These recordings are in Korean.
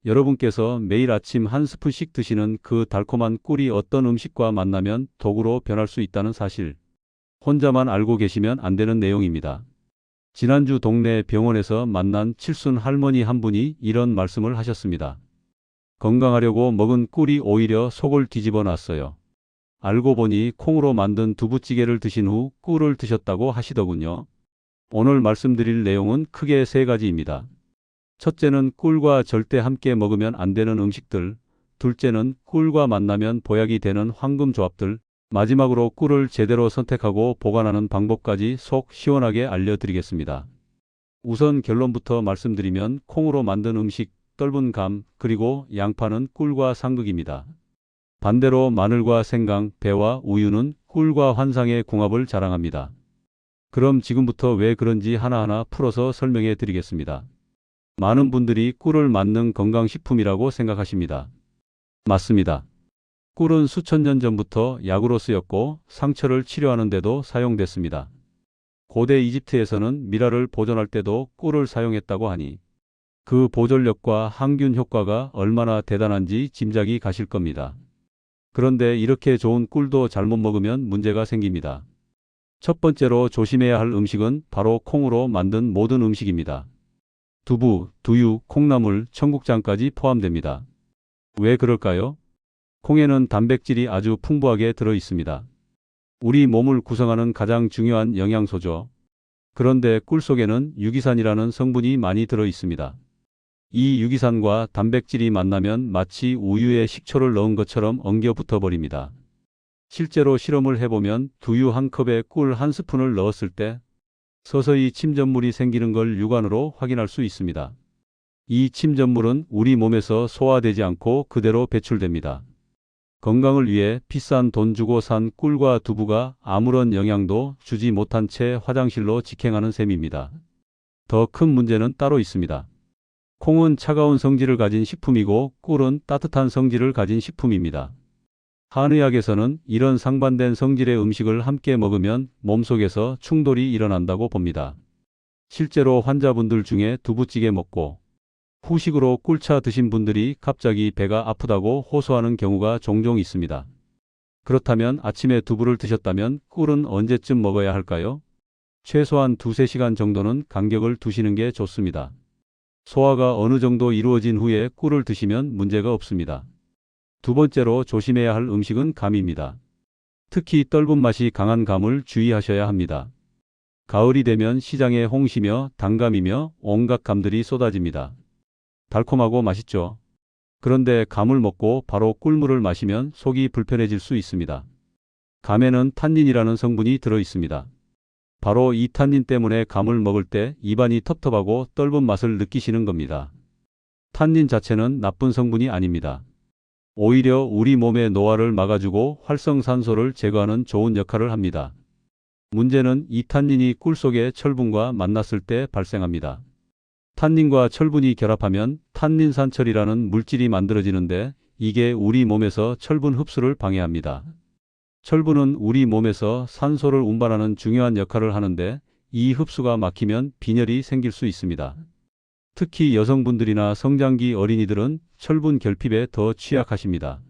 여러분께서 매일 아침 한 스푼씩 드시는 그 달콤한 꿀이 어떤 음식과 만나면 독으로 변할 수 있다는 사실, 혼자만 알고 계시면 안 되는 내용입니다. 지난주 동네 병원에서 만난 칠순 할머니 한 분이 이런 말씀을 하셨습니다. 건강하려고 먹은 꿀이 오히려 속을 뒤집어 놨어요. 알고 보니 콩으로 만든 두부찌개를 드신 후 꿀을 드셨다고 하시더군요. 오늘 말씀드릴 내용은 크게 세 가지입니다. 첫째는 꿀과 절대 함께 먹으면 안 되는 음식들, 둘째는 꿀과 만나면 보약이 되는 황금 조합들, 마지막으로 꿀을 제대로 선택하고 보관하는 방법까지 속 시원하게 알려드리겠습니다. 우선 결론부터 말씀드리면 콩으로 만든 음식, 떫은 감, 그리고 양파는 꿀과 상극입니다. 반대로 마늘과 생강, 배와 우유는 꿀과 환상의 궁합을 자랑합니다. 그럼 지금부터 왜 그런지 하나하나 풀어서 설명해 드리겠습니다. 많은 분들이 꿀을 만능 건강식품이라고 생각하십니다. 맞습니다. 꿀은 수천 년 전부터 약으로 쓰였고 상처를 치료하는 데도 사용됐습니다. 고대 이집트에서는 미라를 보존할 때도 꿀을 사용했다고 하니 그 보존력과 항균 효과가 얼마나 대단한지 짐작이 가실 겁니다. 그런데 이렇게 좋은 꿀도 잘못 먹으면 문제가 생깁니다. 첫 번째로 조심해야 할 음식은 바로 콩으로 만든 모든 음식입니다. 두부, 두유, 콩나물, 청국장까지 포함됩니다. 왜 그럴까요? 콩에는 단백질이 아주 풍부하게 들어 있습니다. 우리 몸을 구성하는 가장 중요한 영양소죠. 그런데 꿀 속에는 유기산이라는 성분이 많이 들어 있습니다. 이 유기산과 단백질이 만나면 마치 우유에 식초를 넣은 것처럼 엉겨 붙어 버립니다. 실제로 실험을 해보면 두유 한 컵에 꿀 한 스푼을 넣었을 때 서서히 침전물이 생기는 걸 육안으로 확인할 수 있습니다. 이 침전물은 우리 몸에서 소화되지 않고 그대로 배출됩니다. 건강을 위해 비싼 돈 주고 산 꿀과 두부가 아무런 영향도 주지 못한 채 화장실로 직행하는 셈입니다. 더 큰 문제는 따로 있습니다. 콩은 차가운 성질을 가진 식품이고 꿀은 따뜻한 성질을 가진 식품입니다. 한의학에서는 이런 상반된 성질의 음식을 함께 먹으면 몸속에서 충돌이 일어난다고 봅니다. 실제로 환자분들 중에 두부찌개 먹고 후식으로 꿀차 드신 분들이 갑자기 배가 아프다고 호소하는 경우가 종종 있습니다. 그렇다면 아침에 두부를 드셨다면 꿀은 언제쯤 먹어야 할까요? 최소한 2~3시간 정도는 간격을 두시는 게 좋습니다. 소화가 어느 정도 이루어진 후에 꿀을 드시면 문제가 없습니다. 두 번째로 조심해야 할 음식은 감입니다. 특히 떫은 맛이 강한 감을 주의하셔야 합니다. 가을이 되면 시장에 홍시며 단감이며 온갖 감들이 쏟아집니다. 달콤하고 맛있죠. 그런데 감을 먹고 바로 꿀물을 마시면 속이 불편해질 수 있습니다. 감에는 탄닌이라는 성분이 들어 있습니다. 바로 이 탄닌 때문에 감을 먹을 때 입안이 텁텁하고 떫은 맛을 느끼시는 겁니다. 탄닌 자체는 나쁜 성분이 아닙니다. 오히려 우리 몸의 노화를 막아주고 활성산소를 제거하는 좋은 역할을 합니다. 문제는 이 탄닌이 꿀 속의 철분과 만났을 때 발생합니다. 탄닌과 철분이 결합하면 탄닌산철이라는 물질이 만들어지는데 이게 우리 몸에서 철분 흡수를 방해합니다. 철분은 우리 몸에서 산소를 운반하는 중요한 역할을 하는데 이 흡수가 막히면 빈혈이 생길 수 있습니다. 특히 여성분들이나 성장기 어린이들은 철분 결핍에 더 취약하십니다.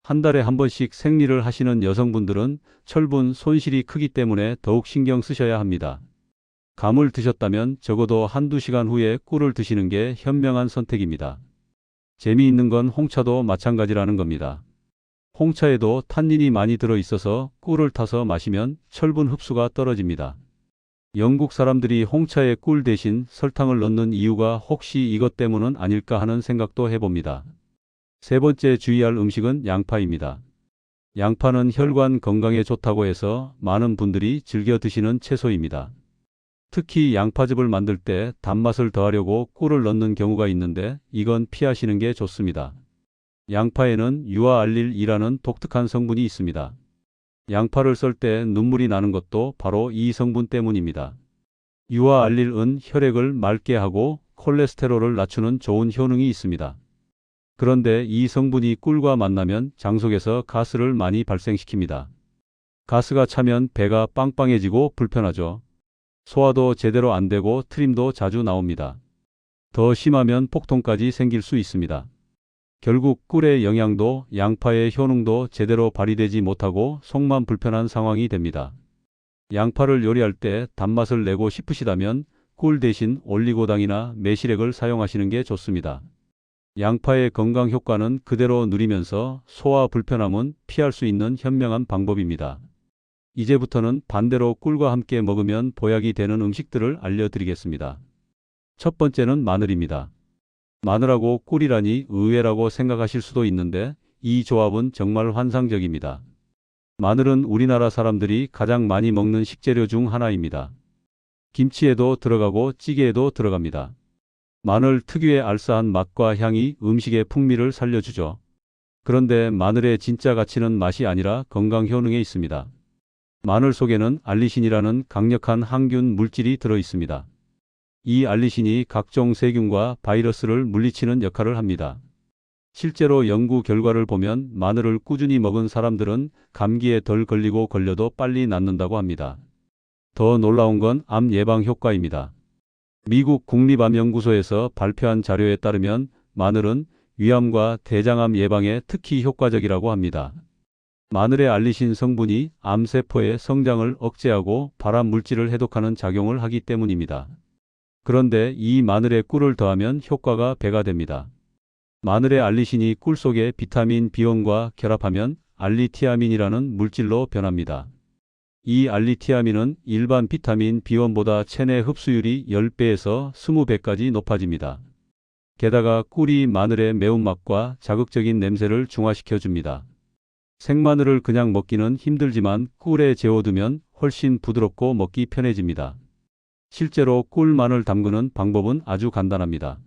한 달에 한 번씩 생리를 하시는 여성분들은 철분 손실이 크기 때문에 더욱 신경 쓰셔야 합니다. 감을 드셨다면 적어도 1~2시간 후에 꿀을 드시는 게 현명한 선택입니다. 재미있는 건 홍차도 마찬가지라는 겁니다. 홍차에도 탄닌이 많이 들어 있어서 꿀을 타서 마시면 철분 흡수가 떨어집니다. 영국 사람들이 홍차에 꿀 대신 설탕을 넣는 이유가 혹시 이것 때문은 아닐까 하는 생각도 해봅니다. 세 번째 주의할 음식은 양파입니다. 양파는 혈관 건강에 좋다고 해서 많은 분들이 즐겨 드시는 채소입니다. 특히 양파즙을 만들 때 단맛을 더하려고 꿀을 넣는 경우가 있는데 이건 피하시는 게 좋습니다. 양파에는 유아알릴이라는 독특한 성분이 있습니다. 양파를 썰 때 눈물이 나는 것도 바로 이 성분 때문입니다. 유아알릴은 혈액을 맑게 하고 콜레스테롤을 낮추는 좋은 효능이 있습니다. 그런데 이 성분이 꿀과 만나면 장속에서 가스를 많이 발생시킵니다. 가스가 차면 배가 빵빵해지고 불편하죠. 소화도 제대로 안 되고 트림도 자주 나옵니다. 더 심하면 폭통까지 생길 수 있습니다. 결국 꿀의 영양도, 양파의 효능도 제대로 발휘되지 못하고 속만 불편한 상황이 됩니다. 양파를 요리할 때 단맛을 내고 싶으시다면 꿀 대신 올리고당이나 매실액을 사용하시는 게 좋습니다. 양파의 건강 효과는 그대로 누리면서 소화 불편함은 피할 수 있는 현명한 방법입니다. 이제부터는 반대로 꿀과 함께 먹으면 보약이 되는 음식들을 알려드리겠습니다. 첫 번째는 마늘입니다. 마늘하고 꿀이라니 의외라고 생각하실 수도 있는데 이 조합은 정말 환상적입니다. 마늘은 우리나라 사람들이 가장 많이 먹는 식재료 중 하나입니다. 김치에도 들어가고 찌개에도 들어갑니다. 마늘 특유의 알싸한 맛과 향이 음식의 풍미를 살려주죠. 그런데 마늘의 진짜 가치는 맛이 아니라 건강 효능에 있습니다. 마늘 속에는 알리신이라는 강력한 항균 물질이 들어 있습니다. 이 알리신이 각종 세균과 바이러스를 물리치는 역할을 합니다. 실제로 연구 결과를 보면 마늘을 꾸준히 먹은 사람들은 감기에 덜 걸리고 걸려도 빨리 낫는다고 합니다. 더 놀라운 건 암 예방 효과입니다. 미국 국립암연구소에서 발표한 자료에 따르면 마늘은 위암과 대장암 예방에 특히 효과적이라고 합니다. 마늘의 알리신 성분이 암세포의 성장을 억제하고 발암 물질을 해독하는 작용을 하기 때문입니다. 그런데 이 마늘에 꿀을 더하면 효과가 배가 됩니다. 마늘의 알리신이 꿀 속의 비타민 B1과 결합하면 알리티아민이라는 물질로 변합니다. 이 알리티아민은 일반 비타민 B1보다 체내 흡수율이 10배에서 20배까지 높아집니다. 게다가 꿀이 마늘의 매운맛과 자극적인 냄새를 중화시켜 줍니다. 생마늘을 그냥 먹기는 힘들지만 꿀에 재워두면 훨씬 부드럽고 먹기 편해집니다. 실제로 꿀 마늘 담그는 방법은 아주 간단합니다.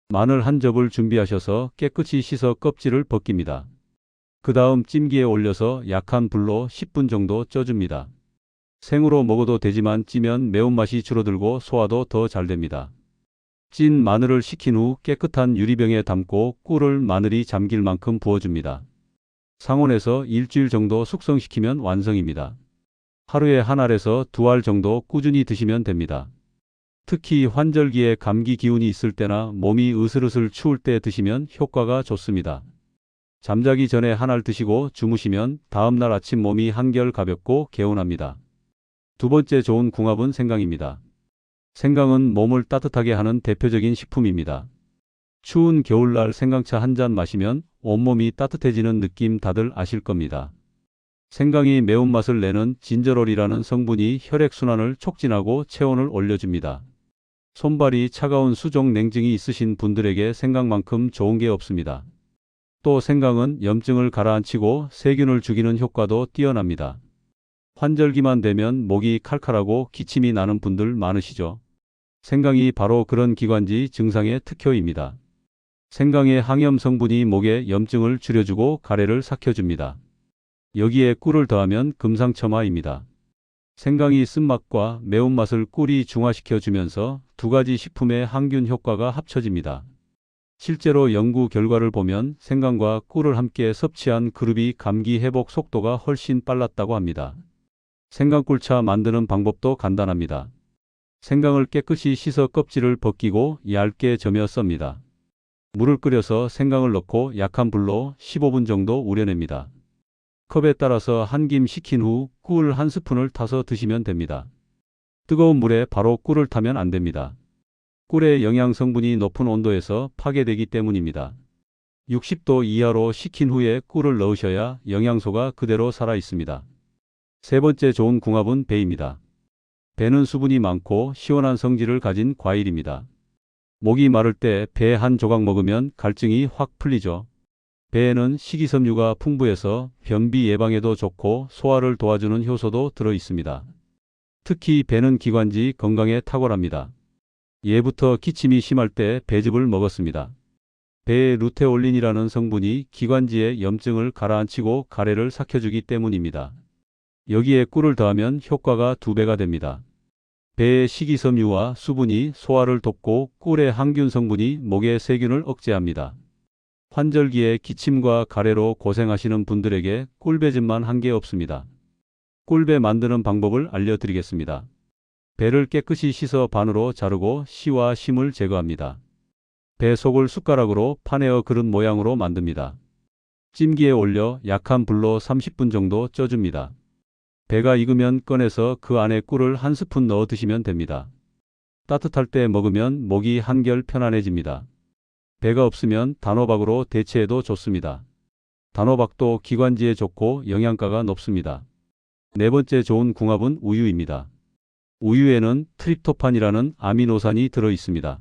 마늘 한 접을 준비하셔서 깨끗이 씻어 껍질을 벗깁니다. 그 다음 찜기에 올려서 약한 불로 10분 정도 쪄줍니다. 생으로 먹어도 되지만 찌면 매운맛이 줄어들고 소화도 더 잘 됩니다. 찐 마늘을 식힌 후 깨끗한 유리병에 담고 꿀을 마늘이 잠길 만큼 부어줍니다. 상온에서 일주일 정도 숙성시키면 완성입니다. 하루에 한 알에서 두 알 정도 꾸준히 드시면 됩니다. 특히 환절기에 감기 기운이 있을 때나 몸이 으슬으슬 추울 때 드시면 효과가 좋습니다. 잠자기 전에 한 알 드시고 주무시면 다음날 아침 몸이 한결 가볍고 개운합니다. 두 번째 좋은 궁합은 생강입니다. 생강은 몸을 따뜻하게 하는 대표적인 식품입니다. 추운 겨울날 생강차 한 잔 마시면 온몸이 따뜻해지는 느낌 다들 아실 겁니다. 생강이 매운맛을 내는 진저롤이라는 성분이 혈액순환을 촉진하고 체온을 올려줍니다. 손발이 차가운 수족 냉증이 있으신 분들에게 생강만큼 좋은 게 없습니다. 또 생강은 염증을 가라앉히고 세균을 죽이는 효과도 뛰어납니다. 환절기만 되면 목이 칼칼하고 기침이 나는 분들 많으시죠? 생강이 바로 그런 기관지 증상의 특효입니다. 생강의 항염 성분이 목의 염증을 줄여주고 가래를 삭혀줍니다. 여기에 꿀을 더하면 금상첨화입니다. 생강이 쓴맛과 매운맛을 꿀이 중화시켜주면서 두 가지 식품의 항균 효과가 합쳐집니다. 실제로 연구 결과를 보면 생강과 꿀을 함께 섭취한 그룹이 감기 회복 속도가 훨씬 빨랐다고 합니다. 생강꿀차 만드는 방법도 간단합니다. 생강을 깨끗이 씻어 껍질을 벗기고 얇게 저며 썹니다. 물을 끓여서 생강을 넣고 약한 불로 15분 정도 우려냅니다. 컵에 따라서 한 김 식힌 후 꿀 한 스푼을 타서 드시면 됩니다. 뜨거운 물에 바로 꿀을 타면 안 됩니다. 꿀의 영양 성분이 높은 온도에서 파괴되기 때문입니다. 60도 이하로 식힌 후에 꿀을 넣으셔야 영양소가 그대로 살아 있습니다. 세 번째 좋은 궁합은 배입니다. 배는 수분이 많고 시원한 성질을 가진 과일입니다. 목이 마를 때 배 한 조각 먹으면 갈증이 확 풀리죠. 배에는 식이섬유가 풍부해서 변비 예방에도 좋고 소화를 도와주는 효소도 들어 있습니다. 특히 배는 기관지 건강에 탁월합니다. 예부터 기침이 심할 때 배즙을 먹었습니다. 배의 루테올린이라는 성분이 기관지의 염증을 가라앉히고 가래를 삭혀주기 때문입니다. 여기에 꿀을 더하면 효과가 2배가 됩니다. 배의 식이섬유와 수분이 소화를 돕고 꿀의 항균 성분이 목의 세균을 억제합니다. 환절기에 기침과 가래로 고생하시는 분들에게 꿀배즙만 한 게 없습니다. 꿀배 만드는 방법을 알려드리겠습니다. 배를 깨끗이 씻어 반으로 자르고 씨와 심을 제거합니다. 배 속을 숟가락으로 파내어 그릇 모양으로 만듭니다. 찜기에 올려 약한 불로 30분 정도 쪄줍니다. 배가 익으면 꺼내서 그 안에 꿀을 한 스푼 넣어 드시면 됩니다. 따뜻할 때 먹으면 목이 한결 편안해집니다. 배가 없으면 단호박으로 대체해도 좋습니다. 단호박도 기관지에 좋고 영양가가 높습니다. 네 번째 좋은 궁합은 우유입니다. 우유에는 트립토판이라는 아미노산이 들어 있습니다.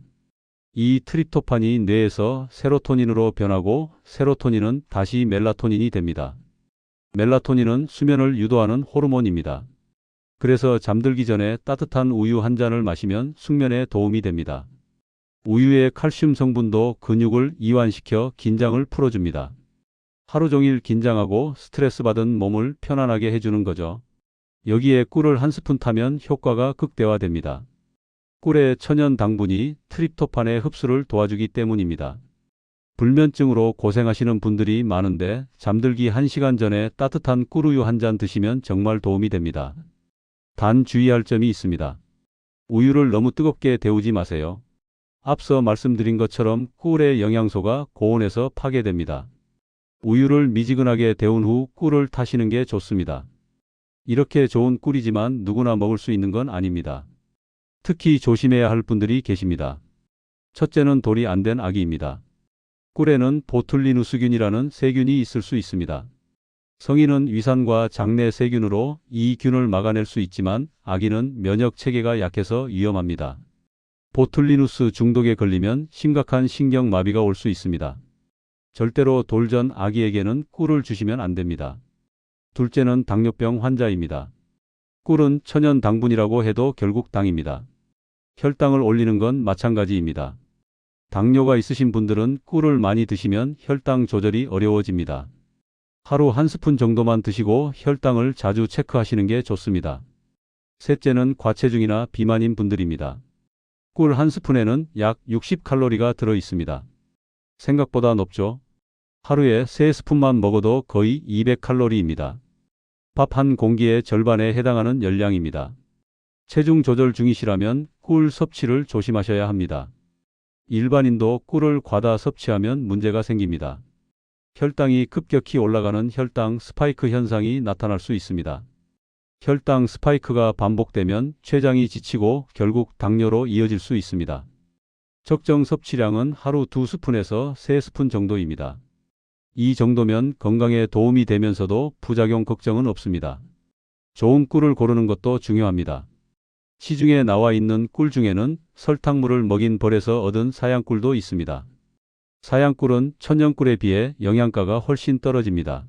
이 트립토판이 뇌에서 세로토닌으로 변하고 세로토닌은 다시 멜라토닌이 됩니다. 멜라토닌은 수면을 유도하는 호르몬입니다. 그래서 잠들기 전에 따뜻한 우유 한 잔을 마시면 숙면에 도움이 됩니다. 우유의 칼슘 성분도 근육을 이완시켜 긴장을 풀어줍니다. 하루 종일 긴장하고 스트레스 받은 몸을 편안하게 해주는 거죠. 여기에 꿀을 한 스푼 타면 효과가 극대화됩니다. 꿀의 천연 당분이 트립토판의 흡수를 도와주기 때문입니다. 불면증으로 고생하시는 분들이 많은데 잠들기 1시간 전에 따뜻한 꿀우유 한 잔 드시면 정말 도움이 됩니다. 단 주의할 점이 있습니다. 우유를 너무 뜨겁게 데우지 마세요. 앞서 말씀드린 것처럼 꿀의 영양소가 고온에서 파괴됩니다. 우유를 미지근하게 데운 후 꿀을 타시는 게 좋습니다. 이렇게 좋은 꿀이지만 누구나 먹을 수 있는 건 아닙니다. 특히 조심해야 할 분들이 계십니다. 첫째는 돌이 안 된 아기입니다. 꿀에는 보툴리누스균이라는 세균이 있을 수 있습니다. 성인은 위산과 장내 세균으로 이 균을 막아낼 수 있지만 아기는 면역 체계가 약해서 위험합니다. 보툴리누스 중독에 걸리면 심각한 신경마비가 올 수 있습니다. 절대로 돌전 아기에게는 꿀을 주시면 안 됩니다. 둘째는 당뇨병 환자입니다. 꿀은 천연 당분이라고 해도 결국 당입니다. 혈당을 올리는 건 마찬가지입니다. 당뇨가 있으신 분들은 꿀을 많이 드시면 혈당 조절이 어려워집니다. 하루 한 스푼 정도만 드시고 혈당을 자주 체크하시는 게 좋습니다. 셋째는 과체중이나 비만인 분들입니다. 꿀 한 스푼에는 약 60칼로리가 들어 있습니다. 생각보다 높죠? 하루에 3스푼만 먹어도 거의 200칼로리입니다. 밥 한 공기의 절반에 해당하는 열량입니다. 체중 조절 중이시라면 꿀 섭취를 조심하셔야 합니다. 일반인도 꿀을 과다 섭취하면 문제가 생깁니다. 혈당이 급격히 올라가는 혈당 스파이크 현상이 나타날 수 있습니다. 혈당 스파이크가 반복되면 췌장이 지치고 결국 당뇨로 이어질 수 있습니다. 적정 섭취량은 하루 2스푼에서 3스푼 정도입니다. 이 정도면 건강에 도움이 되면서도 부작용 걱정은 없습니다. 좋은 꿀을 고르는 것도 중요합니다. 시중에 나와 있는 꿀 중에는 설탕물을 먹인 벌에서 얻은 사양꿀도 있습니다. 사양꿀은 천연꿀에 비해 영양가가 훨씬 떨어집니다.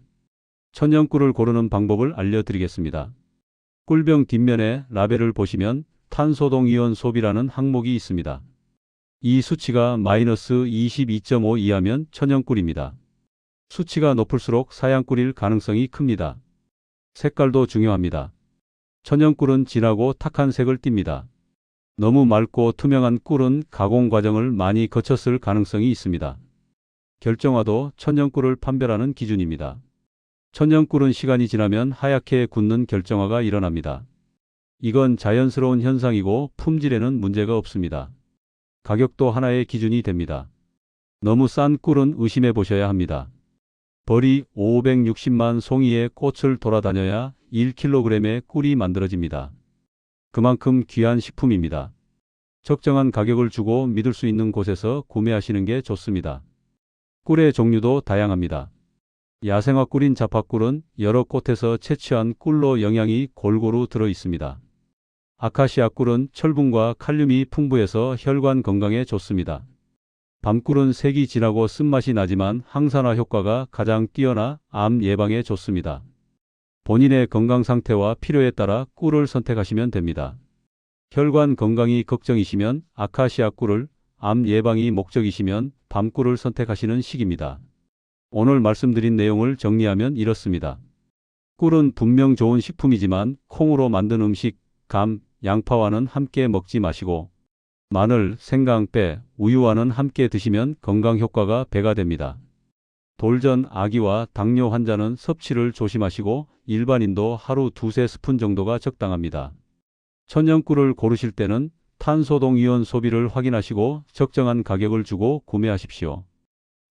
천연꿀을 고르는 방법을 알려드리겠습니다. 꿀병 뒷면에 라벨을 보시면 탄소동이온 소비라는 항목이 있습니다. 이 수치가 마이너스 22.5 이하면 천연꿀입니다. 수치가 높을수록 사양꿀일 가능성이 큽니다. 색깔도 중요합니다. 천연꿀은 진하고 탁한 색을 띱니다. 너무 맑고 투명한 꿀은 가공 과정을 많이 거쳤을 가능성이 있습니다. 결정화도 천연꿀을 판별하는 기준입니다. 천연꿀은 시간이 지나면 하얗게 굳는 결정화가 일어납니다. 이건 자연스러운 현상이고 품질에는 문제가 없습니다. 가격도 하나의 기준이 됩니다. 너무 싼 꿀은 의심해 보셔야 합니다. 벌이 560만 송이의 꽃을 돌아다녀야 1kg의 꿀이 만들어집니다. 그만큼 귀한 식품입니다. 적정한 가격을 주고 믿을 수 있는 곳에서 구매하시는 게 좋습니다. 꿀의 종류도 다양합니다. 야생화 꿀인 자파꿀은 여러 꽃에서 채취한 꿀로 영양이 골고루 들어 있습니다. 아카시아 꿀은 철분과 칼륨이 풍부해서 혈관 건강에 좋습니다. 밤꿀은 색이 진하고 쓴맛이 나지만 항산화 효과가 가장 뛰어나 암 예방에 좋습니다. 본인의 건강 상태와 필요에 따라 꿀을 선택하시면 됩니다. 혈관 건강이 걱정이시면 아카시아 꿀을, 암 예방이 목적이시면 밤꿀을 선택하시는 시기입니다. 오늘 말씀드린 내용을 정리하면 이렇습니다. 꿀은 분명 좋은 식품이지만 콩으로 만든 음식, 감, 양파와는 함께 먹지 마시고 마늘, 생강, 빼, 우유와는 함께 드시면 건강 효과가 배가 됩니다. 돌전 아기와 당뇨 환자는 섭취를 조심하시고 일반인도 하루 2-3스푼 정도가 적당합니다. 천연꿀을 고르실 때는 탄소동이온 소비를 확인하시고 적정한 가격을 주고 구매하십시오.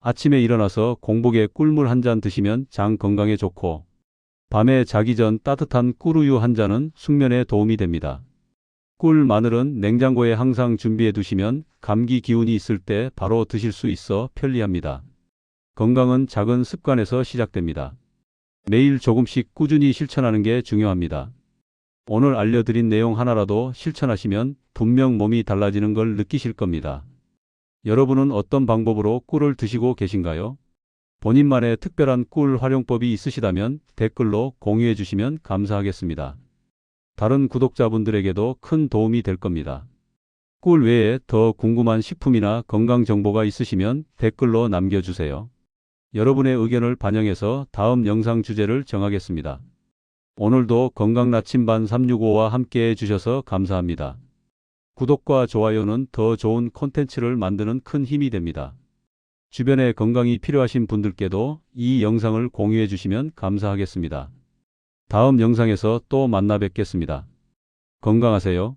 아침에 일어나서 공복에 꿀물 한 잔 드시면 장 건강에 좋고, 밤에 자기 전 따뜻한 꿀우유 한 잔은 숙면에 도움이 됩니다. 꿀, 마늘은 냉장고에 항상 준비해 두시면 감기 기운이 있을 때 바로 드실 수 있어 편리합니다. 건강은 작은 습관에서 시작됩니다. 매일 조금씩 꾸준히 실천하는 게 중요합니다. 오늘 알려드린 내용 하나라도 실천하시면 분명 몸이 달라지는 걸 느끼실 겁니다. 여러분은 어떤 방법으로 꿀을 드시고 계신가요? 본인만의 특별한 꿀 활용법이 있으시다면 댓글로 공유해 주시면 감사하겠습니다. 다른 구독자분들에게도 큰 도움이 될 겁니다. 꿀 외에 더 궁금한 식품이나 건강 정보가 있으시면 댓글로 남겨주세요. 여러분의 의견을 반영해서 다음 영상 주제를 정하겠습니다. 오늘도 건강나침반 365와 함께 해주셔서 감사합니다. 구독과 좋아요는 더 좋은 콘텐츠를 만드는 큰 힘이 됩니다. 주변에 건강이 필요하신 분들께도 이 영상을 공유해 주시면 감사하겠습니다. 다음 영상에서 또 만나 뵙겠습니다. 건강하세요.